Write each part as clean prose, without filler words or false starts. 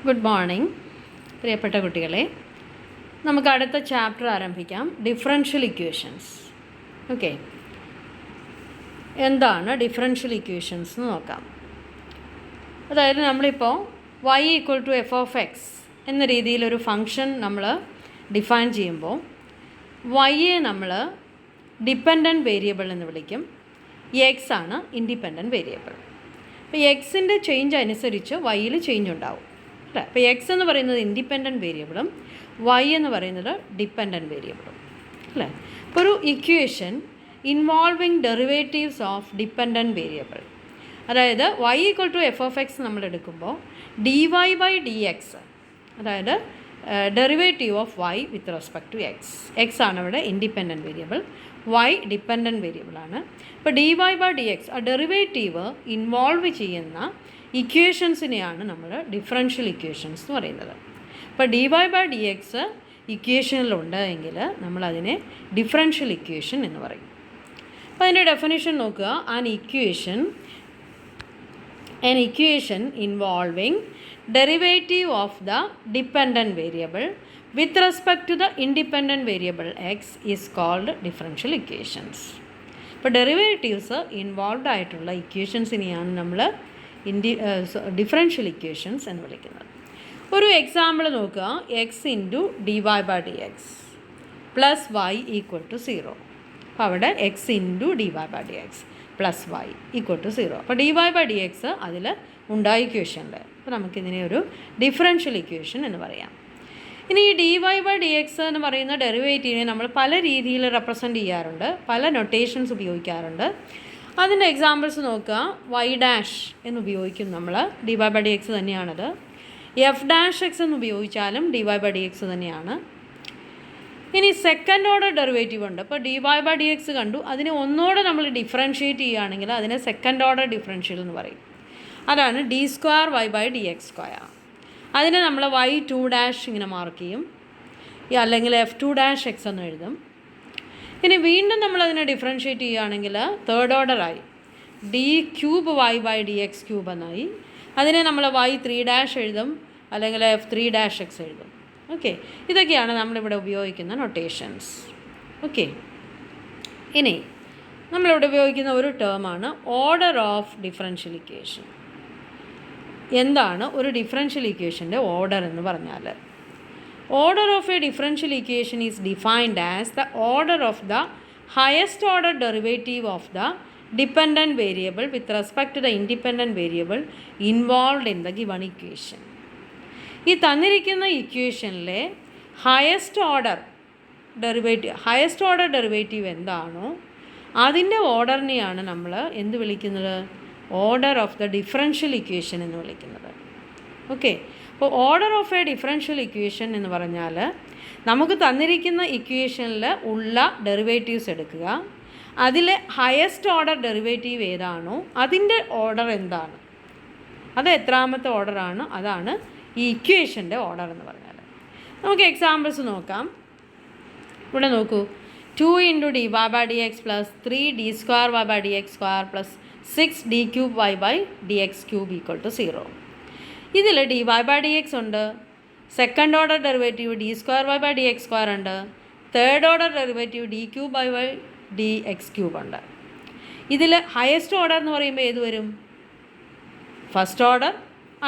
Good morning പ്രിയപ്പെട്ട കുട്ടികളെ, നമുക്ക് അടുത്ത ചാപ്റ്റർ ആരംഭിക്കാം. Differential equations. ഓക്കെ, എന്താണ് ഡിഫറൻഷ്യൽ ഇക്വേഷൻസ് എന്ന് നോക്കാം. അതായത് നമ്മളിപ്പോൾ y=f(x) എന്ന രീതിയിലൊരു ഫങ്ഷൻ നമ്മൾ ഡിഫൈൻ ചെയ്യുമ്പോൾ വൈയെ നമ്മൾ ഡിപ്പെൻഡൻറ്റ് വേരിയബിൾ എന്ന് വിളിക്കും, എക്സ് ആണ് ഇൻഡിപെൻഡൻറ്റ് വേരിയബിൾ. അപ്പോൾ എക്സിൻ്റെ ചേഞ്ച് അനുസരിച്ച് വൈയിൽ ചേഞ്ച് ഉണ്ടാവും അല്ലേ. അപ്പോൾ എക്സ് എന്ന് പറയുന്നത് ഇൻഡിപെൻഡൻറ്റ് വേരിയബിളും വൈ എന്ന് പറയുന്നത് ഡിപ്പെൻഡൻറ്റ് വേരിയബിളും അല്ലേ. ഇപ്പോൾ ഒരു equation involving derivatives of dependent variable, അതായത് y=f(x) നമ്മൾ എടുക്കുമ്പോൾ dy/dx, അതായത് derivative of y with respect to X ആണ് ഇവിടെ ഇൻഡിപെൻഡൻറ്റ് വേരിയബിൾ, y ഡിപ്പെൻഡൻറ്റ് വേരിയബിളാണ്. ഇപ്പോൾ dy/dx ആ ഡെറിവേറ്റീവ് ഇൻവോൾവ് ചെയ്യുന്ന ഇക്വേഷൻസിനെയാണ് നമ്മൾ ഡിഫറൻഷ്യൽ ഇക്വേഷൻസ് എന്ന് പറയുന്നത്. ഇപ്പോൾ dy/dx ഇക്വേഷനിലുണ്ട് എങ്കിൽ നമ്മളതിനെ ഡിഫറൻഷ്യൽ ഇക്വേഷൻ എന്ന് പറയും. അപ്പോൾ അതിൻ്റെ ഡെഫിനിഷൻ നോക്കുക. an equation involving derivative of the dependent variable with respect to the independent variable x is called differential equations. ഇപ്പോൾ ഡെറിവേറ്റീവ്സ് ഇൻവോൾവ് ആയിട്ടുള്ള ഇക്വേഷൻസിനെയാണ് നമ്മൾ ഡിഫറൻഷ്യൽ ഇക്വേഷൻസ് എന്ന് വിളിക്കുന്നത്. ഒരു എക്സാമ്പിൾ നോക്കുക. x/dy/dx plus y =0. അപ്പോൾ അവിടെ x/dy/dx പ്ലസ് y =0. അപ്പോൾ dy/dx അതിൽ ഉണ്ടായ ഇക്വേഷനുണ്ട്. അപ്പോൾ നമുക്കിതിനെ ഒരു ഡിഫറൻഷ്യൽ ഇക്വേഷൻ എന്ന് പറയാം. ഇനി ഈ dy/dx എന്ന് പറയുന്ന ഡെറിവേറ്റീവിനെ നമ്മൾ പല രീതിയിൽ റെപ്രസെൻറ്റ് ചെയ്യാറുണ്ട്, പല നൊട്ടേഷൻസ് ഉപയോഗിക്കാറുണ്ട്. അതിൻ്റെ എക്സാമ്പിൾസ് നോക്കുക. y' എന്ന് ഉപയോഗിക്കും നമ്മൾ, dy/dx തന്നെയാണത്. f'(x) എന്ന് ഉപയോഗിച്ചാലും dy/dx തന്നെയാണ്. ഇനി സെക്കൻഡ് ഓർഡർ ഡെറിവേറ്റീവ് ഉണ്ട്. ഇപ്പോൾ dy/dx കണ്ടു, അതിനെ ഒന്നുകൂടെ നമ്മൾ ഡിഫറൻഷ്യേറ്റ് ചെയ്യുകയാണെങ്കിൽ അതിനെ സെക്കൻഡ് ഓർഡർ ഡിഫറൻഷ്യൽ എന്ന് പറയും. അതാണ് d²y/dx². അതിനെ നമ്മൾ y2' ഇങ്ങനെ മാർക്ക് ചെയ്യും, അല്ലെങ്കിൽ f2'x എന്ന് എഴുതും. ഇനി വീണ്ടും നമ്മളതിനെ ഡിഫറൻഷ്യേറ്റ് ചെയ്യുകയാണെങ്കിൽ തേർഡ് ഓർഡറായി d³ എന്നായി. അതിനെ നമ്മൾ y3' എഴുതും, അല്ലെങ്കിൽ f3'x എഴുതും. ഓക്കെ, ഇതൊക്കെയാണ് നമ്മളിവിടെ ഉപയോഗിക്കുന്ന നൊട്ടേഷൻസ്. ഓക്കെ, ഇനി നമ്മളിവിടെ ഉപയോഗിക്കുന്ന ഒരു ടേമാണ് ഓർഡർ ഓഫ് ഡിഫറൻഷ്യൽ ഇക്വേഷൻ. എന്താണ് ഒരു ഡിഫറൻഷ്യൽ ഇക്വേഷൻ്റെ ഓർഡർ എന്ന് പറഞ്ഞാൽ? Order of a differential equation is defined as the order of the highest order derivative of the dependent variable with respect to the independent variable involved in the given equation. ഈ തന്നിരിക്കുന്ന ഇക്വേഷനിലെ highest order derivative എന്താണോ അതിൻ്റെ ഓർഡറിനെയാണ് നമ്മൾ എന്ത് വിളിക്കുന്നത്? Order of the differential equation എന്ന് വിളിക്കുന്നത്. Okay, അപ്പോൾ order of a differential equation എന്ന് പറഞ്ഞാൽ നമുക്ക് തന്നിരിക്കുന്ന ഇക്വേഷനിൽ ഉള്ള ഡെറിവേറ്റീവ്സ് എടുക്കുക, അതിൽ ഹയസ്റ്റ് ഓർഡർ ഡെറിവേറ്റീവ് ഏതാണോ അതിൻ്റെ ഓർഡർ എന്താണ്, അത് എത്രാമത്തെ ഓർഡറാണ്, അതാണ് ഈ ഇക്വേഷൻ്റെ ഓർഡർ എന്ന് പറഞ്ഞാൽ. നമുക്ക് എക്സാമ്പിൾസ് നോക്കാം. ഇവിടെ നോക്കൂ. 2 × dy/dx plus 3 d²y/dx² plus 6 d³y/dx³ =0. ഇതിൽ dy/dx ഉണ്ട്, സെക്കൻഡ് ഓർഡർ ഡെറിവേറ്റീവ് d²y/dx² ഉണ്ട്, തേർഡ് ഓർഡർ ഡെറിവേറ്റീവ് d³y/dx³ ഉണ്ട്. ഇതിൽ ഹയസ്റ്റ് ഓർഡർ എന്ന് പറയുമ്പോൾ ഏത് വരും? ഫസ്റ്റ് ഓർഡർ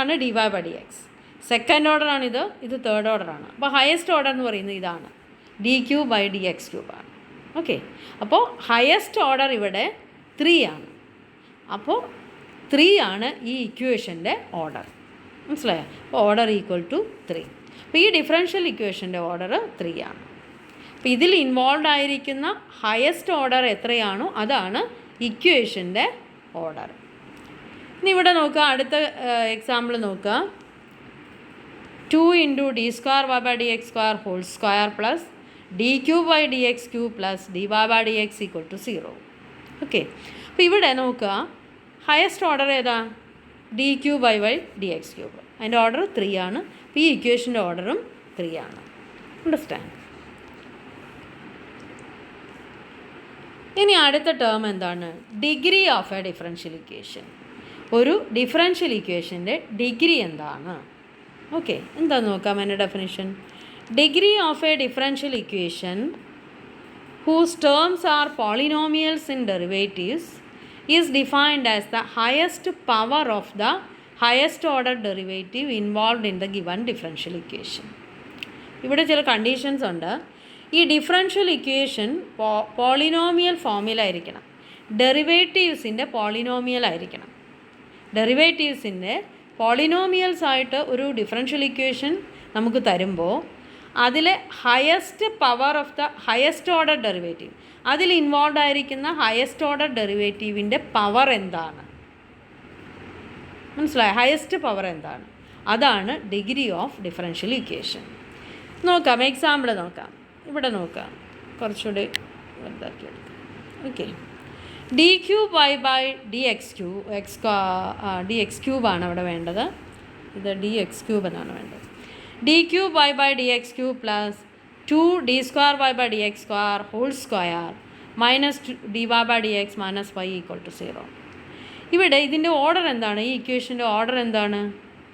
ആണ് dy/dx, സെക്കൻഡ് ഓർഡറാണിത്, ഇത് തേർഡ് ഓർഡറാണ്. അപ്പോൾ ഹയസ്റ്റ് ഓർഡർ എന്ന് പറയുന്നത് ഇതാണ്, d³/dx³ ആണ്. ഓക്കെ, അപ്പോൾ ഹയസ്റ്റ് ഓർഡർ ഇവിടെ 3 ആണ്. അപ്പോൾ 3 ആണ് ഈ ഇക്വേഷൻ്റെ ഓർഡർ. മനസ്സിലായോ? അപ്പോൾ ഓർഡർ =3. അപ്പോൾ ഈ ഡിഫറൻഷ്യൽ ഇക്വേഷൻ്റെ ഓർഡർ 3 ആണ്. അപ്പോൾ ഇതിൽ ഇൻവോൾവ് ആയിരിക്കുന്ന ഹയസ്റ്റ് ഓർഡർ എത്രയാണോ അതാണ് ഇക്വേഷൻ്റെ ഓർഡർ. ഇനി ഇവിടെ നോക്കുക, അടുത്ത എക്സാമ്പിൾ നോക്കുക. 2 × d²y/dx² plus d³y/dx³ plus dy/dx =0. Okay, അപ്പോൾ ഇവിടെ നോക്കുക, ഹയസ്റ്റ് ഓർഡർ ഏതാ? d³y/dx³. അതിൻ്റെ ഓർഡർ 3 ആണ്. അപ്പോൾ ഈ ഇക്വേഷൻ്റെ ഓർഡറും 3 ആണ്. അണ്ടർസ്റ്റാൻഡ്? ഇനി അടുത്ത ടേം എന്താണ്? Degree of a differential equation. ഒരു ഡിഫറൻഷ്യൽ ഇക്വേഷൻ്റെ ഡിഗ്രി എന്താണ്? ഓക്കെ, എന്താണെന്ന് നോക്കാം അതിൻ്റെ definition. Degree of a differential equation whose terms are polynomials in derivatives is defined as the highest power of the highest order derivative involved in the given differential equation. ഇവിടെ ചില conditions ഉണ്ട്. ഈ differential equation polynomial ഫോമിലായിരിക്കണം, ഡെറിവേറ്റീവ്സിൻ്റെ polynomial ആയിരിക്കണം. ഡെറിവേറ്റീവ്സിൻ്റെ polynomials ആയിട്ട് ഒരു differential equation നമുക്ക് തരുമ്പോൾ അതിലെ highest power of the highest order derivative, അതിൽ ഇൻവോൾവ് ആയിരിക്കുന്ന ഹയസ്റ്റ് ഓർഡർ ഡെറിവേറ്റീവിൻ്റെ പവർ എന്താണ്, മനസ്സിലായോ? ഹയസ്റ്റ് പവർ എന്താണ്, അതാണ് ഡിഗ്രി ഓഫ് ഡിഫറൻഷ്യൽ ഇക്വേഷൻ. നോക്കാം, എക്സാമ്പിൾ നോക്കാം. ഇവിടെ നോക്കാം, കുറച്ചുകൂടി വലുതാക്കിയെടുക്കാം. Okay, d cube Y by D X cube d x ക്യൂബാണ് അവിടെ വേണ്ടത്. ഇത് ഡി എക്സ് ക്യൂബ് എന്നാണ് വേണ്ടത്. d cube y by dx cube plus 2 d square y by dx square whole square minus dy by dx minus y equal to 0. ഇവിടെ ഇതിൻ്റെ order എന്താണ്? ഈ ഇക്വേഷൻ്റെ ഓർഡർ എന്താണ്?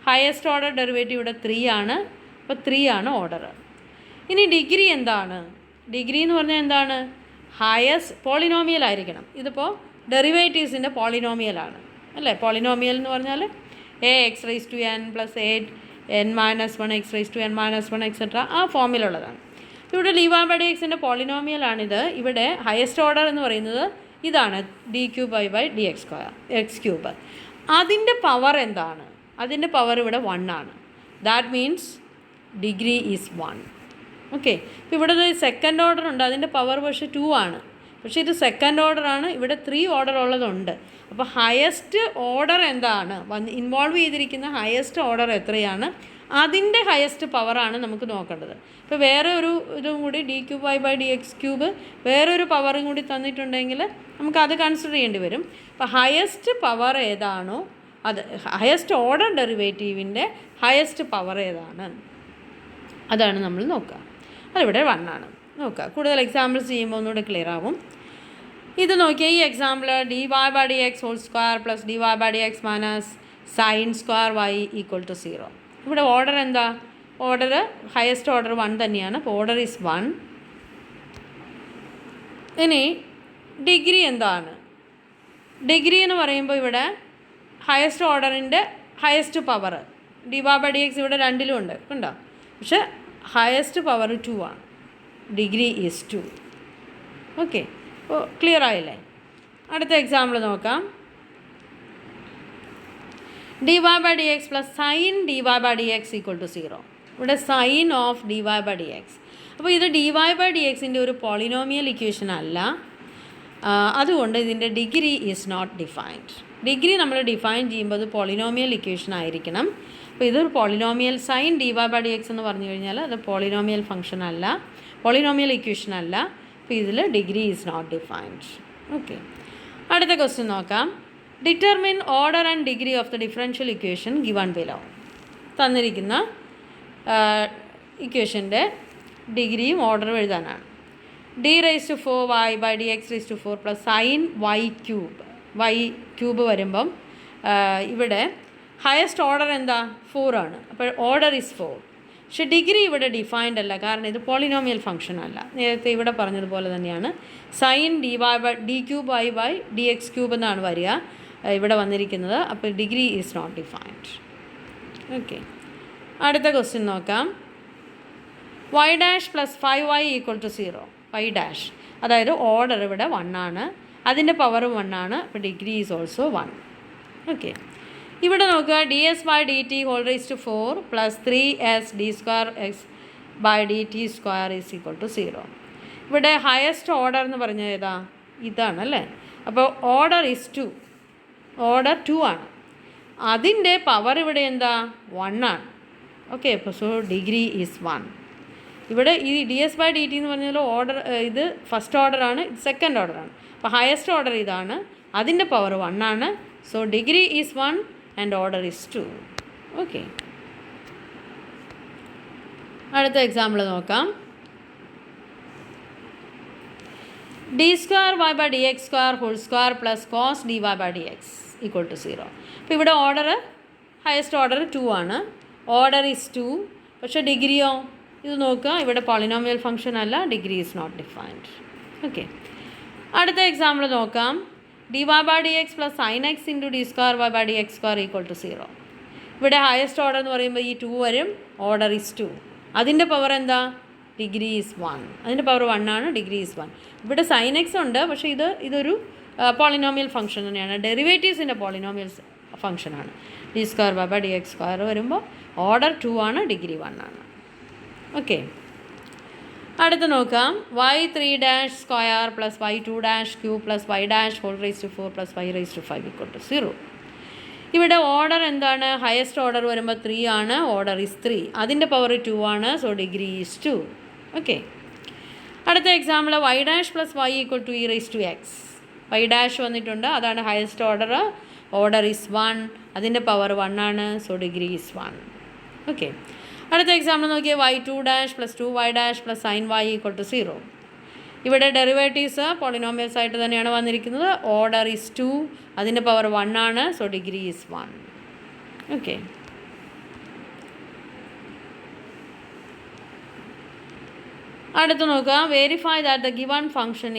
ഹയസ്റ്റ് ഓർഡർ ഡെറിവേറ്റീവ് ഇവിടെ 3 ആണ്. അപ്പോൾ 3 ആണ് ഓർഡർ. ഇനി ഡിഗ്രി എന്താണ്? ഡിഗ്രി എന്ന് പറഞ്ഞാൽ എന്താണ്? ഹയസ്റ്റ് പോളിനോമിയൽ ആയിരിക്കണം. ഇതിപ്പോൾ ഡെറിവേറ്റീവ്സിൻ്റെ പോളിനോമിയലാണ് അല്ലേ? പോളിനോമിയൽ എന്ന് പറഞ്ഞാൽ a X raise to N plus a n minus 1 X raise to n minus 1 etcetera ആ ഫോമിലുള്ളതാണ്. ഇവിടെ ഡി വൈ ബൈ ഡി എക്സിൻ്റെ പോളിനോമിയലാണിത്. ഇവിടെ ഹയസ്റ്റ് ഓർഡർ എന്ന് പറയുന്നത് ഇതാണ്, D cube Y by D X square X cube. അതിൻ്റെ പവർ എന്താണ്? അതിൻ്റെ പവർ ഇവിടെ 1 ആണ്. That means degree is 1. Okay, ഇപ്പോൾ ഇവിടെ ഒരു സെക്കൻഡ് ഓർഡർ ഉണ്ട്, അതിൻ്റെ പവർ പക്ഷേ 2 ആണ്. പക്ഷേ ഇത് സെക്കൻഡ് ഓർഡറാണ്, ഇവിടെ 3 ഓർഡർ ഉള്ളതുണ്ട്. അപ്പോൾ ഹയസ്റ്റ് ഓർഡർ എന്താണ് ഇൻവോൾവ് ചെയ്തിരിക്കുന്ന ഹയസ്റ്റ് ഓർഡർ എത്രയാണ്, അതിൻ്റെ ഹയസ്റ്റ് പവറാണ് നമുക്ക് നോക്കേണ്ടത്. ഇപ്പോൾ വേറെ ഒരു ഇതും കൂടി D cube Y by D X cube വേറൊരു പവറും കൂടി തന്നിട്ടുണ്ടെങ്കിൽ നമുക്കത് കൺസിഡർ ചെയ്യേണ്ടി വരും. അപ്പോൾ ഹയസ്റ്റ് പവർ ഏതാണോ അത്, ഹയസ്റ്റ് ഓർഡർ ഡെറിവേറ്റീവിൻ്റെ ഹയസ്റ്റ് പവർ ഏതാണ്, അതാണ് നമ്മൾ നോക്കുക. അതിവിടെ 1 ആണ്. നോക്കുക, കൂടുതൽ എക്സാമ്പിൾസ് ചെയ്യുമ്പോൾ ഒന്നുകൂടെ ക്ലിയർ ആവും. ഇത് നോക്കിയാൽ ഈ example D Y by D X whole square plus D Y by D X minus sine square Y equal to 0. ഇവിടെ ഓർഡർ എന്താ? ഓർഡർ ഹയസ്റ്റ് ഓർഡർ 1 തന്നെയാണ്. അപ്പോൾ ഓർഡർ ഈസ് 1. ഇനി ഡിഗ്രി എന്താണ്? ഡിഗ്രി എന്ന് പറയുമ്പോൾ ഇവിടെ ഹയസ്റ്റ് ഓർഡറിൻ്റെ highest power D Y by D X ഇവിടെ 2ലും ഉണ്ട്, കണ്ടോ? പക്ഷേ ഹയസ്റ്റ് പവർ 2 ആണ്. Degree is 2. ഓക്കെ, അപ്പോൾ ക്ലിയർ ആയില്ലേ? അടുത്ത എക്സാമ്പിൾ നോക്കാം. D Y by D X plus sine D Y by D X equal to 0. ഇവിടെ sine of D Y by D X. അപ്പോൾ ഇത് ഡി വൈ ബൈ ഡി എക്സിൻ്റെ ഒരു പോളിനോമിയൽ ഇക്വേഷൻ അല്ല, അതുകൊണ്ട് ഇതിൻ്റെ degree is not defined. Degree നമ്മൾ define ചെയ്യുമ്പോൾ അത് പോളിനോമിയൽ ഇക്വേഷൻ ആയിരിക്കണം. അപ്പോൾ ഇതൊരു polynomial sine D Y by D X എന്ന് പറഞ്ഞു കഴിഞ്ഞാൽ അത് പോളിനോമിയൽ ഫംഗ്ഷൻ അല്ല, പോളിനോമിയൽ ഇക്വേഷൻ അല്ല. അപ്പോൾ ഇതിൽ degree is not defined. Okay, അടുത്ത ക്വസ്റ്റ്യൻ നോക്കാം. Determine order and degree of the differential equation given below. തന്നിരിക്കുന്ന ഇക്വേഷൻ്റെ ഡിഗ്രിയും ഓർഡറും എഴുതാനാണ്. D raise to 4 Y by D X raise to 4 plus sine Y cube. Y cube വരുമ്പം ഇവിടെ highest order എന്താ? 4 ആണ്. അപ്പോൾ ഓർഡർ ഈസ് 4. പക്ഷേ ഡിഗ്രി ഇവിടെ ഡിഫൈൻഡ് അല്ല, കാരണം ഇത് പോളിനോമിയൽ ഫംഗ്ഷൻ അല്ല. നേരത്തെ ഇവിടെ പറഞ്ഞതുപോലെ തന്നെയാണ് sine D Y by D cube Y by D X cube എന്നാണ് വരിക ഇവിടെ വന്നിരിക്കുന്നത്. അപ്പോൾ degree is not defined. Okay, അടുത്ത ക്വസ്റ്റ്യൻ നോക്കാം. Y dash plus 5y equal to 0. Y dash അതായത് ഓർഡർ ഇവിടെ 1 ആണ്, അതിൻ്റെ പവറും 1 ആണ്. അപ്പോൾ ഡിഗ്രി ഈസ് ഓൾസോ 1. ഓക്കെ, ഇവിടെ നോക്കുക. D S by D T whole raise to 4 plus 3s D square X by D T square is equal to 0. ഇവിടെ ഹയസ്റ്റ് ഓർഡർ എന്ന് പറഞ്ഞാൽ ഏതാ? ഇതാണ് അല്ലേ? അപ്പോൾ ഓർഡർ ഈസ് 2. ഓർഡർ 2 ആണ്, അതിൻ്റെ പവർ ഇവിടെ എന്താ? 1 ആണ്. ഓക്കെ, അപ്പോൾ സോ ഡിഗ്രി ഈസ് 1. ഇവിടെ ഈ D S by D T എന്ന് പറഞ്ഞാൽ ഓർഡർ ഇത് ഫസ്റ്റ് ഓർഡറാണ്, ഇത് സെക്കൻഡ് ഓർഡറാണ്. അപ്പോൾ ഹയസ്റ്റ് ഓർഡർ ഇതാണ്, അതിൻ്റെ പവർ 1 ആണ്. So degree is 1 and order is 2. Okay, അടുത്ത എക്സാമ്പിൾ നോക്കാം. D square Y by D X square whole square plus cos D Y by D X equal to 0. അപ്പോൾ ഇവിടെ order highest order 2 ആണ്, order is 2, പക്ഷേ ഡിഗ്രിയോ ഇത് നോക്കുക, ഇവിടെ polynomial function അല്ല, degree is not defined. Okay, അടുത്ത എക്സാമ്പിൾ നോക്കാം. dy/dx plus sin x into d²y/dx square equal to 0. ഇവിടെ ഹയസ്റ്റ് ഓർഡർ എന്ന് പറയുമ്പോൾ ഈ 2 വരും, ഓർഡർ ഈസ് 2. അതിൻ്റെ പവർ എന്താ? Degree is 1. അതിൻ്റെ പവർ 1 ആണ്, ഡിഗ്രി ഈസ് 1. ഇവിടെ sin x ഉണ്ട്, പക്ഷേ ഇതൊരു പോളിനോമിയൽ ഫംഗ്ഷൻ തന്നെയാണ്, ഡെറിവേറ്റീവ്സിൻ്റെ പോളിനോമിയൽ ഫംഗ്ഷനാണ്. d²y/dx സ്ക്വയർ വരുമ്പോൾ ഓർഡർ 2 ആണ്, ഡിഗ്രി 1 ആണ്. ഓക്കെ, അടുത്ത് നോക്കാം. y3 square plus y2 plus y4 plus y5 equal to 0. ഇവിടെ ഓർഡർ എന്താണ്? ഹയസ്റ്റ് ഓർഡർ വരുമ്പോൾ 3 ആണ്, ഓർഡർ ഈസ് 3. അതിൻ്റെ പവർ 2 ആണ്, സോ ഡിഗ്രി ഈസ് 2. ഓക്കെ, അടുത്ത example y plus y equal to e⁻x. y വന്നിട്ടുണ്ട്, അതാണ് ഹയസ്റ്റ് ഓർഡർ, ഓർഡർ ഈസ് 1. അതിൻ്റെ പവർ 1 ആണ്, സോ ഡിഗ്രി ഈസ് 1. ഓക്കെ, അടുത്ത എക്സാമ്പിൾ നോക്കിയാൽ y2 plus 2y plus sin y equal to 0. ഇവിടെ derivatives polynomials ആയിട്ട് തന്നെയാണ് വന്നിരിക്കുന്നത്, ഓർഡർ ഈസ് 2. അതിൻ്റെ പവർ 1 ആണ്, സോ ഡിഗ്രി ഈസ് 1. ഓക്കെ, അടുത്ത് നോക്കുക. Verify that the given function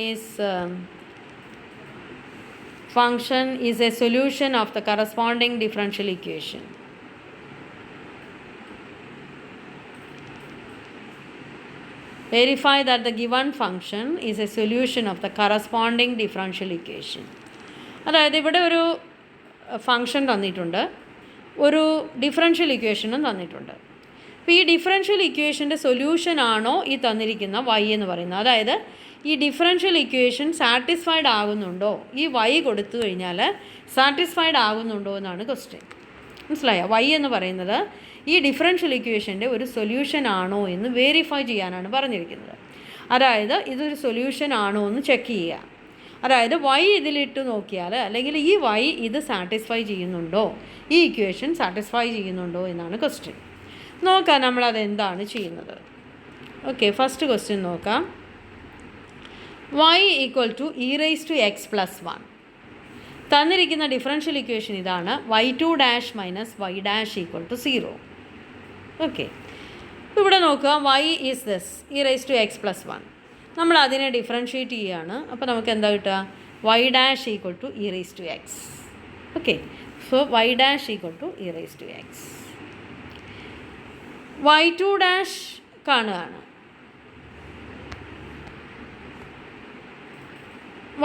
is A solution of the corresponding differential equation. Verify that the given function is a solution of the corresponding differential equation. അതായത് ഇവിടെ ഒരു function തന്നിട്ടുണ്ട്, ഒരു differential ഇക്വേഷനും തന്നിട്ടുണ്ട്. അപ്പോൾ ഈ ഡിഫറൻഷ്യൽ ഇക്വേഷൻ്റെ സൊല്യൂഷൻ ആണോ ഈ തന്നിരിക്കുന്ന y എന്ന് പറയുന്നത്? അതായത് ഈ ഡിഫറൻഷ്യൽ ഇക്വേഷൻ സാറ്റിസ്ഫൈഡ് ആകുന്നുണ്ടോ, ഈ y കൊടുത്തു കഴിഞ്ഞാൽ സാറ്റിസ്ഫൈഡ് ആകുന്നുണ്ടോ എന്നാണ് ക്വസ്റ്റ്യൻ. മനസ്സിലായോ? y എന്ന് പറയുന്നത് ഈ ഡിഫറൻഷ്യൽ ഇക്വേഷൻ്റെ ഒരു സൊല്യൂഷൻ ആണോ എന്ന് വെരിഫൈ ചെയ്യാനാണ് പറഞ്ഞിരിക്കുന്നത്. അതായത് ഇതൊരു സൊല്യൂഷൻ ആണോ എന്ന് ചെക്ക് ചെയ്യുക. അതായത് y ഇതിലിട്ട് നോക്കിയാൽ, അല്ലെങ്കിൽ ഈ y ഇത് സാറ്റിസ്ഫൈ ചെയ്യുന്നുണ്ടോ, ഈ ഇക്വേഷൻ സാറ്റിസ്ഫൈ ചെയ്യുന്നുണ്ടോ എന്നാണ് ക്വസ്റ്റ്യൻ. നോക്കാം നമ്മളത് എന്താണ് ചെയ്യുന്നത്. ഓക്കെ, ഫസ്റ്റ് ക്വസ്റ്റ്യൻ നോക്കാം. y equal to e⁻x plus 1. തന്നിരിക്കുന്ന ഡിഫറൻഷ്യൽ ഇക്വേഷൻ ഇതാണ്, y2 minus y equal to 0. Okay, ഇവിടെ നോക്കുക, y is this e⁻x plus 1. നമ്മൾ അതിനെ ഡിഫറൻഷ്യേറ്റ് ചെയ്യുകയാണ്. അപ്പോൾ നമുക്ക് എന്താ കിട്ടുക? y equal to e⁻x. Okay, so y equal to e⁻x. y2 കാണുകയാണ്.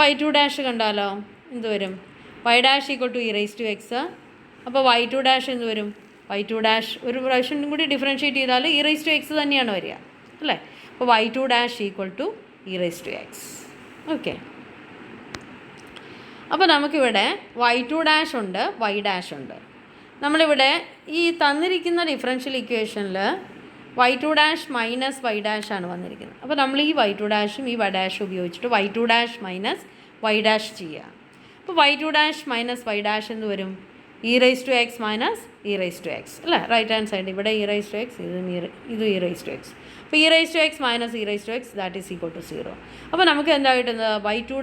y2 കണ്ടാലോ എന്ത് വരും? y equal to e⁻x. അപ്പോൾ y2 എന്ത് വരും? y2 ഒരു പ്രാവശ്യം കൂടി ഡിഫറൻഷ്യേറ്റ് ചെയ്താൽ e⁻x തന്നെയാണ് വരിക, അല്ലേ? അപ്പോൾ y2 equal to e⁻x. Okay, അപ്പോൾ നമുക്കിവിടെ y2 ഉണ്ട്, y ഉണ്ട്. നമ്മളിവിടെ ഈ തന്നിരിക്കുന്ന ഡിഫറൻഷ്യൽ ഇക്വേഷനിൽ y2 മൈനസ് y ആണ് വന്നിരിക്കുന്നത്. അപ്പോൾ നമ്മൾ ഈ y2 ഈ y ഉപയോഗിച്ചിട്ട് y2 മൈനസ് y ചെയ്യുക. അപ്പോൾ y2 മൈനസ് y എന്ത് വരും? e⁻x മൈനസ് e⁻x, അല്ലേ? റൈറ്റ് ഹാൻഡ് സൈഡ് ഇവിടെ e⁻x, ഇത് e⁻x. അപ്പോൾ e⁻x minus e⁻x that is equal to 0. അപ്പോൾ നമുക്ക് എന്താ കിട്ടുന്നത്? y2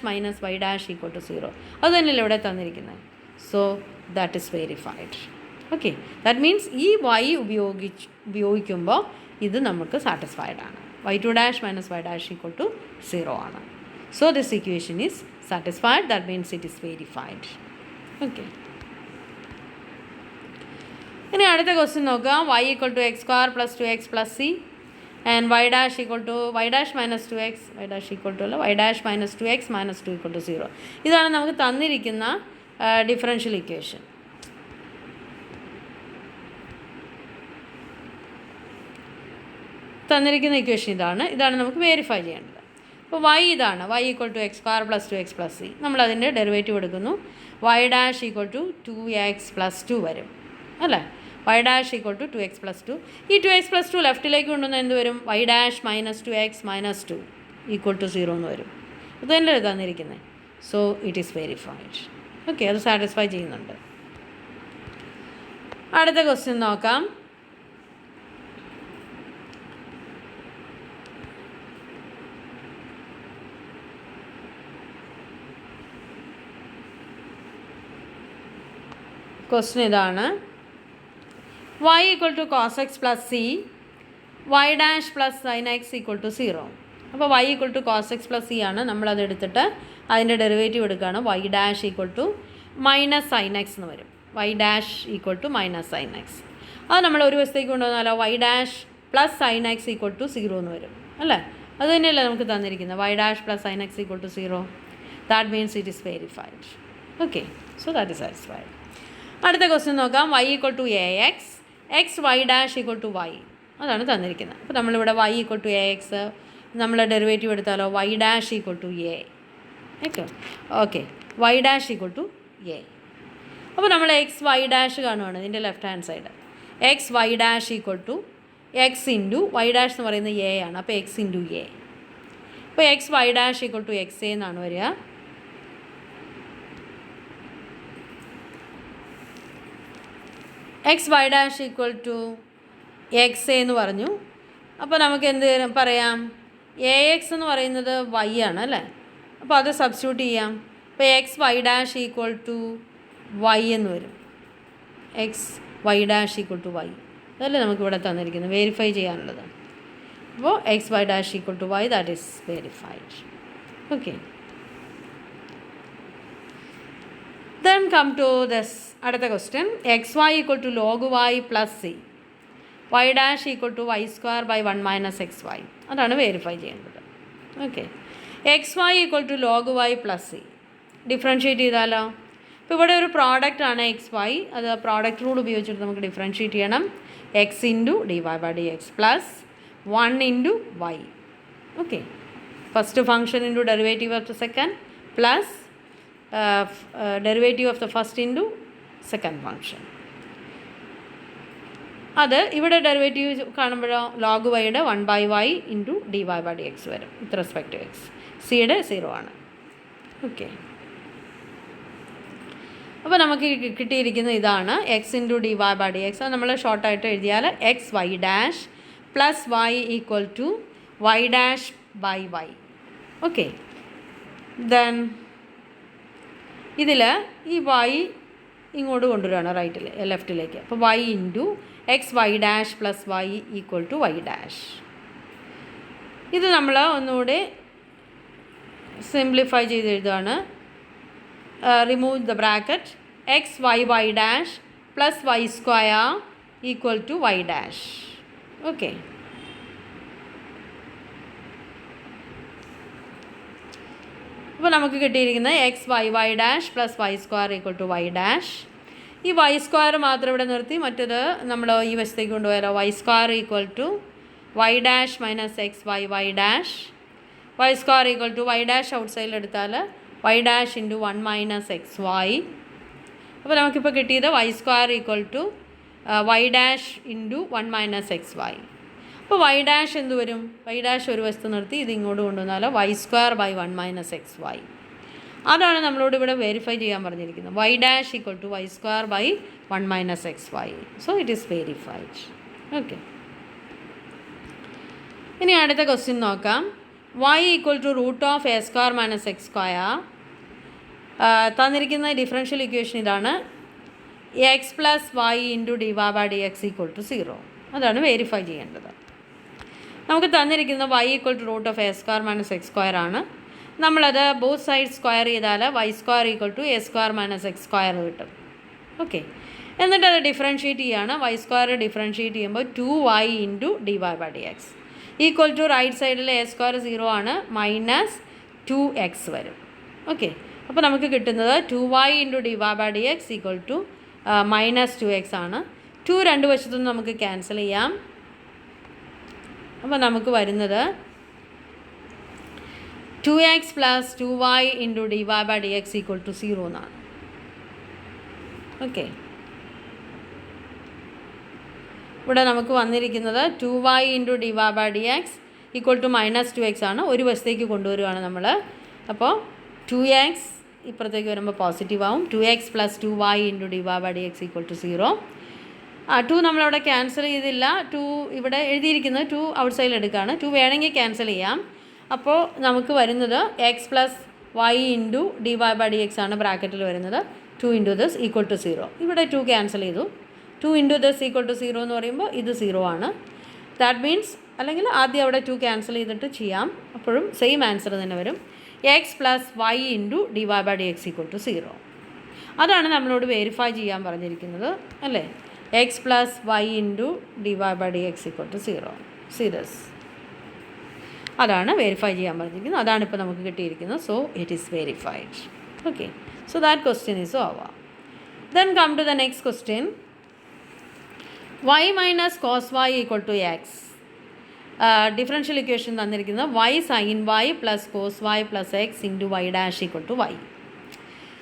minus y equal to 0. അത് തന്നെയല്ലേ ഇവിടെ തന്നിരിക്കുന്നത്. So that is verified. Okay, that means ഈ y ഉപയോഗിക്കുമ്പോൾ ഇത് നമുക്ക് സാറ്റിസ്ഫൈഡ് ആണ്. y2 minus y equal to 0 ആണ്. So this equation is satisfied, that means it is verified. Okay, ഇനി അടുത്ത ക്വസ്റ്റ്യൻ നോക്കാം. y equal to x² plus 2x plus c and y equal to y minus 2x, y equal to അല്ല, y minus 2x minus 2 equal to 0. ഇതാണ് നമുക്ക് തന്നിരിക്കുന്ന differential equation. തന്നിരിക്കുന്ന equation ഇതാണ് നമുക്ക് വെരിഫൈ ചെയ്യേണ്ടത്. അപ്പോൾ y ഇതാണ്, y equal to x² plus 2x plus c. നമ്മളതിൻ്റെ ഡെറിവേറ്റീവ് എടുക്കുന്നു. y equal to 2x plus 2 വരും, അല്ലേ? y equal to 2x plus 2. ഈ 2x പ്ലസ് 2 ലെഫ്റ്റിലേക്ക് കൊണ്ടുവന്ന് എന്ത് വരും? y minus 2x minus 2 equal to 0 എന്ന് വരും. അത് തന്നെയല്ലേ തന്നിരിക്കുന്നത്. So it is verified. Okay, അത് സാറ്റിസ്ഫൈ ചെയ്യുന്നുണ്ട്. അടുത്ത ക്വസ്റ്റ്യൻ നോക്കാം. ക്വസ്റ്റ്യൻ ഇതാണ്. y equal to cos X plus C Y dash plus sine X equal to 0. അപ്പോൾ y equal to cos X plus C ആണ്. നമ്മളത് എടുത്തിട്ട് അതിൻ്റെ ഡെറിവേറ്റീവ് എടുക്കുകയാണ്. Y dash equal to minus sine X എന്ന് വരും. Y dash equal to minus sine x. അത് നമ്മൾ ഒരു വശത്തേക്ക് കൊണ്ടുവന്നാലോ y dash plus sine X equal to 0 എന്ന് വരും അല്ലേ. അത് തന്നെയല്ലേ നമുക്ക് തന്നിരിക്കുന്നത്. Y dash plus sine X equal to 0. That means it is verified. Okay, so that is satisfied. അടുത്ത ക്വസ്റ്റ്യൻ നോക്കാം. Y equal to a x x Y dash equal to y. അതാണ് തന്നിരിക്കുന്നത്. അപ്പോൾ നമ്മളിവിടെ y equal to a x നമ്മൾ derivative എടുത്താലോ y dash equal to A. Okay Y dash equal to A. അപ്പോൾ നമ്മൾ എക്സ് വൈ ഡാഷ് കാണുവാണ് ഇതിൻ്റെ left hand side. X Y dash equal to X into Y dash എന്ന് പറയുന്നത് A ആണ്. അപ്പോൾ എക്സ് ഇൻറ്റു എ. അപ്പോൾ X Y dash equal to X A എന്നാണ് വരിക. X Y dash equal to X A എന്ന് പറഞ്ഞു. അപ്പോൾ നമുക്ക് എന്ത് പറയാം, എ എക്സ് എന്ന് പറയുന്നത് വൈ ആണ് അല്ലേ. അപ്പോൾ അത് സബ്സ്റ്റിറ്റ്യൂട്ട് ചെയ്യാം. അപ്പോൾ X Y dash equal to y എന്ന് വരും. X Y dash equal to y അതല്ലേ നമുക്കിവിടെ തന്നിരിക്കുന്നത് വെരിഫൈ ചെയ്യാനുള്ളത്. അപ്പോൾ X Y dash equal to y that is verified. Okay, then come to this അടുത്ത question. X y equal to log y plus C Y dash equal to y square by 1 minus x y. അതാണ് verify ചെയ്യേണ്ടത്. Okay, x y equal to log y plus C differentiate ചെയ്താലോ. ഇപ്പോൾ ഇവിടെ ഒരു product ആണ് x y. അത് product rule ഉപയോഗിച്ചിട്ട് നമുക്ക് ഡിഫറൻഷ്യേറ്റ് ചെയ്യണം. X into D Y by D X plus 1 into y. Okay, first function into derivative of the second plus derivative of the first into second function. അത് ഇവിടെ derivative കാണുമ്പോഴോ log വൈയുടെ 1 by y into D Y by D x വരും with respect to X. സിയുടെ 0 ആണ്. Okay, അപ്പോൾ നമുക്ക് കിട്ടിയിരിക്കുന്നത് ഇതാണ് X into D Y by D X. അത് നമ്മൾ ഷോർട്ടായിട്ട് എഴുതിയാൽ X Y dash plus Y equal to Y dash by Y. Okay, then ഇതിൽ ഈ വൈ ഇങ്ങോട്ട് കൊണ്ടുവരികയാണ് റൈറ്റിൽ ലെഫ്റ്റിലേക്ക്. അപ്പോൾ Y into X Y dash plus Y equal to Y dash. ഇത് നമ്മൾ ഒന്നുകൂടി സിംപ്ലിഫൈ ചെയ്ത് എഴുതുകയാണ്. Remove the bracket X Y Y dash plus Y square equal to Y dash. Okay, അപ്പോൾ നമുക്ക് കിട്ടിയിരിക്കുന്നത് x Y Y dash plus Y square equal to Y dash. ഈ y square മാത്രം ഇവിടെ നിർത്തി, മറ്റത് നമ്മൾ ഈ വശത്തേക്ക് കൊണ്ടുപോയാലോ y square equal to Y dash minus x Y Y dash. Y square equal to Y dash out സൈഡിൽ എടുത്താൽ y dash into 1 minus x y. അപ്പോൾ നമുക്കിപ്പോൾ കിട്ടിയത് y square equal to Y dash into 1 minus x y. അപ്പോൾ y dash എന്ത് വരും, Y dash ഒരു വശത്ത് നിർത്തി ഇത് ഇങ്ങോട്ട് കൊണ്ടുവന്നാൽ y square by 1 minus x y. അതാണ് നമ്മളോട് ഇവിടെ വെരിഫൈ ചെയ്യാൻ പറഞ്ഞിരിക്കുന്നത്. Y dash equal to y square by 1 minus x y. So it is verified. Okay, ഇനി അടുത്ത ക്വസ്റ്റ്യൻ നോക്കാം. Y equal to root of a square minus x square. തന്നിരിക്കുന്ന differential equation ഇതാണ്. X plus y into D Y by D X equal to 0. അതാണ് verify ചെയ്യേണ്ടത്. നമുക്ക് തന്നിരിക്കുന്ന y equal to root of a square minus x square ആണ്. നമ്മളത് both side square ചെയ്താൽ y square equal to a square minus x square കിട്ടും. Okay, എന്നിട്ട് അത് ഡിഫറൻഷ്യേറ്റ് ചെയ്യുകയാണ്. വൈ സ്ക്വയർ ഡിഫറൻഷ്യേറ്റ് ചെയ്യുമ്പോൾ 2y into D Y by D X equal to right സൈഡിൽ a square 0 ആണ്, മൈനസ് 2x വരും. Okay, അപ്പോൾ നമുക്ക് കിട്ടുന്നത് 2y into D Y by D X equal to minus 2x ആണ്. 2 രണ്ട് വശത്തുനിന്ന് നമുക്ക് ക്യാൻസൽ ചെയ്യാം. അപ്പോൾ നമുക്ക് വരുന്നത് 2x plus 2y into D Y by D X equal to 0 എന്നാണ്. ഓക്കെ, ഇവിടെ നമുക്ക് വന്നിരിക്കുന്നത് 2y into D Y by D X equal to minus 2x ആണ്. ഒരു വശത്തേക്ക് കൊണ്ടുവരികയാണ് നമ്മൾ. അപ്പോൾ 2x ഇപ്പുറത്തേക്ക് വരുമ്പോൾ പോസിറ്റീവ് ആവും. 2x plus 2y into D Y by D X equal to 0. 2 നമ്മളവിടെ ക്യാൻസൽ ചെയ്തില്ല. 2 ഇവിടെ എഴുതിയിരിക്കുന്നത് 2 ഔട്ട് സൈഡിൽ എടുക്കുകയാണ്. 2 വേണമെങ്കിൽ ക്യാൻസൽ ചെയ്യാം. അപ്പോൾ നമുക്ക് വരുന്നത് x plus y into D Y by D x ആണ് ബ്രാക്കറ്റിൽ വരുന്നത്. 2 ഇൻറ്റു ദിസ് ഈക്വൽ ടു 0. ഇവിടെ 2 ക്യാൻസൽ ചെയ്തു. 2 ഇൻറ്റു ദിസ് ഈക്വൽ ടു 0 എന്ന് പറയുമ്പോൾ ഇത് 0 ആണ്. ദാറ്റ് മീൻസ് അല്ലെങ്കിൽ ആദ്യം അവിടെ 2 ക്യാൻസൽ ചെയ്തിട്ട് ചെയ്യാം, അപ്പോഴും സെയിം ആൻസർ തന്നെ വരും. X plus y into D Y by D X equal to 0. അതാണ് നമ്മളോട് വെരിഫൈ ചെയ്യാൻ പറഞ്ഞിരിക്കുന്നത് അല്ലേ. X plus y into D Y by D X equal to 0. Serious അതാണ് വെരിഫൈ ചെയ്യാൻ പറഞ്ഞിരിക്കുന്നത്. അതാണ് ഇപ്പോൾ നമുക്ക് കിട്ടിയിരിക്കുന്നത്. So it is verified. Okay, so that question is over. Then come to the next question. y minus cos y equal to x. Differential equation തന്നിരിക്കുന്നത് y sign y plus cos y plus x into Y dash equal to y.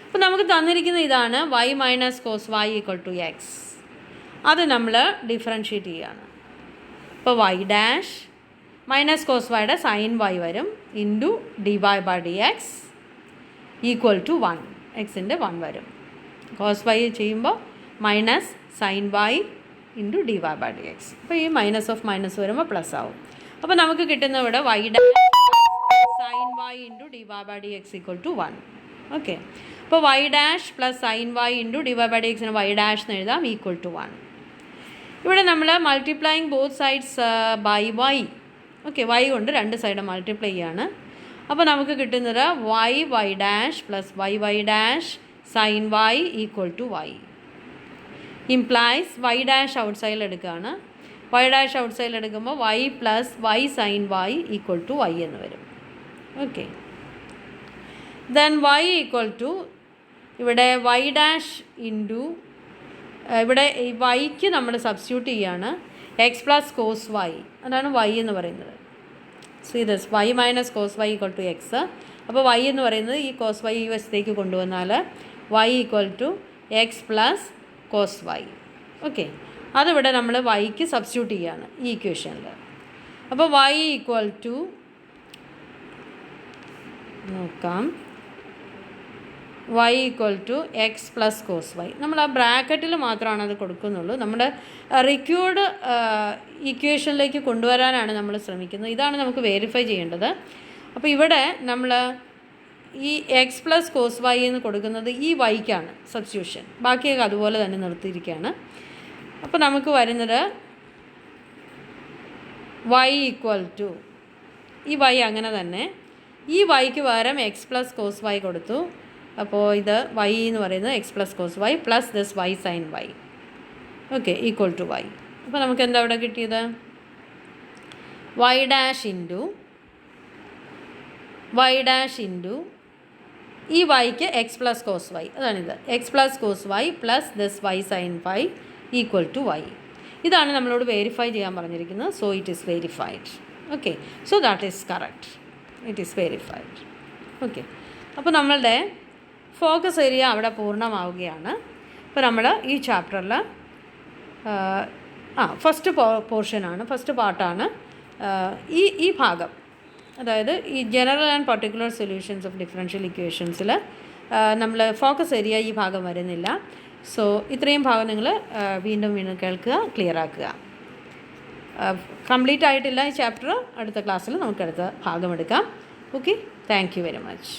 അപ്പോൾ നമുക്ക് തന്നിരിക്കുന്നത് ഇതാണ് y minus cos y equal to x. അത് നമ്മൾ differentiate ചെയ്യുകയാണ്. ഇപ്പോൾ y dash minus cos വൈയുടെ സൈൻ വൈ വരും into D Y by D X equal to 1. എക്സിൻ്റെ 1 വരും. കോസ് വൈ ചെയ്യുമ്പോൾ minus sine y into D Y by D X. അപ്പോൾ ഈ മൈനസ് ഓഫ് മൈനസ് വരുമ്പോൾ പ്ലസ് ആവും. അപ്പോൾ നമുക്ക് കിട്ടുന്ന ഇവിടെ y dash sine y into D Y by D X equal to 1. Okay, അപ്പോൾ y dash plus sine y into D Y by d എക്സിന് വൈ ഡാഷ് എന്ന് എഴുതാം ഈക്വൽ ടു 1. ഇവിടെ നമ്മൾ multiplying both sides by Y. Okay, y കൊണ്ട് രണ്ട് side multiply ചെയ്യാണ്. അപ്പോൾ നമുക്ക് കിട്ടുന്നത് y dash plus y dash sine y equal to y. Implies y dash out സൈഡിൽ എടുക്കുകയാണ്. വൈ ഡാഷ് ഔട്ട് സൈഡിൽ എടുക്കുമ്പോൾ y plus y sine y equal to y എന്ന് വരും. Okay, then y equal to ഇവിടെ വൈ ഡാഷ് ഇൻറ്റു ഇവിടെ ഈ വൈക്ക് നമ്മൾ സബ്സ്റ്റിറ്റ്യൂട്ട് ചെയ്യുകയാണ് എക്സ് പ്ലസ് കോസ് വൈ. അതാണ് വൈ എന്ന് പറയുന്നത്. See this y minus cos y equal to x. അപ്പോൾ വൈ എന്ന് പറയുന്നത് ഈ കോസ് വൈ ഈ വശത്തേക്ക് കൊണ്ടുവന്നാൽ y equal to x plus cos y. Okay, അതിവിടെ നമ്മൾ വൈക്ക് സബ്സ്റ്റിറ്റ്യൂട്ട് ചെയ്യുകയാണ് ഈ ഇക്വേഷനിൽ. അപ്പോൾ വൈ ഈക്വൽ ടു നോക്കാം, y equal to x plus cos y. നമ്മൾ ആ ബ്രാക്കറ്റിൽ മാത്രമാണ് അത് കൊടുക്കുന്നുള്ളൂ. നമ്മുടെ റിക്വേർഡ് ഇക്വേഷനിലേക്ക് കൊണ്ടുവരാനാണ് നമ്മൾ ശ്രമിക്കുന്നത്. ഇതാണ് നമുക്ക് വെരിഫൈ ചെയ്യേണ്ടത്. അപ്പോൾ ഇവിടെ നമ്മൾ ഈ എക്സ് പ്ലസ് കോസ് വൈ എന്ന് കൊടുക്കുന്നത് ഈ വൈക്കാണ് സബ്സ്റ്റിറ്റ്യൂഷൻ. ബാക്കിയൊക്കെ അതുപോലെ തന്നെ നിർത്തിയിരിക്കുകയാണ്. അപ്പോൾ നമുക്ക് വരുന്നത് വൈ ഈക്വൽ ടു ഈ വൈ അങ്ങനെ തന്നെ ഈ വൈക്ക് പകരം എക്സ് പ്ലസ് കോസ് വൈ കൊടുത്തു. അപ്പോൾ ഇത് വൈ എന്ന് പറയുന്നത് x plus cos y plus this y sine y. Okay, equal to y. അപ്പോൾ നമുക്ക് എന്താ ഇവിടെ കിട്ടിയത്? വൈ ഡാഷ് ഇൻറ്റു ഈ വൈക്ക് എക്സ് പ്ലസ് കോസ് വൈ. അതാണിത് x plus cos y plus this y sine y equal to y. ഇതാണ് നമ്മളോട് വെരിഫൈ ചെയ്യാൻ പറഞ്ഞിരിക്കുന്നത്. So it is verified. Okay, so that is correct. It is verified. Okay, അപ്പോൾ നമ്മളുടെ focus area അവിടെ പൂർണ്ണമാവുകയാണ്. ഇപ്പോൾ നമ്മൾ ഈ ചാപ്റ്ററിൽ ഫസ്റ്റ് പോർഷനാണ്, ഫസ്റ്റ് പാർട്ടാണ് ഈ ഭാഗം. അതായത് ഈ general and particular solutions of differential ഇക്വേഷൻസിൽ നമ്മൾ ഫോക്കസ് ഏരിയ ഈ ഭാഗം വരുന്നില്ല. സോ ഇത്രയും ഭാഗം നിങ്ങൾ വീണ്ടും കേൾക്കുക, ക്ലിയർ ആക്കുക. കംപ്ലീറ്റ് ആയിട്ടില്ല ഈ ചാപ്റ്റർ. അടുത്ത ക്ലാസ്സിൽ നമുക്ക് അടുത്ത ഭാഗം എടുക്കാം. Okay, thank you very much.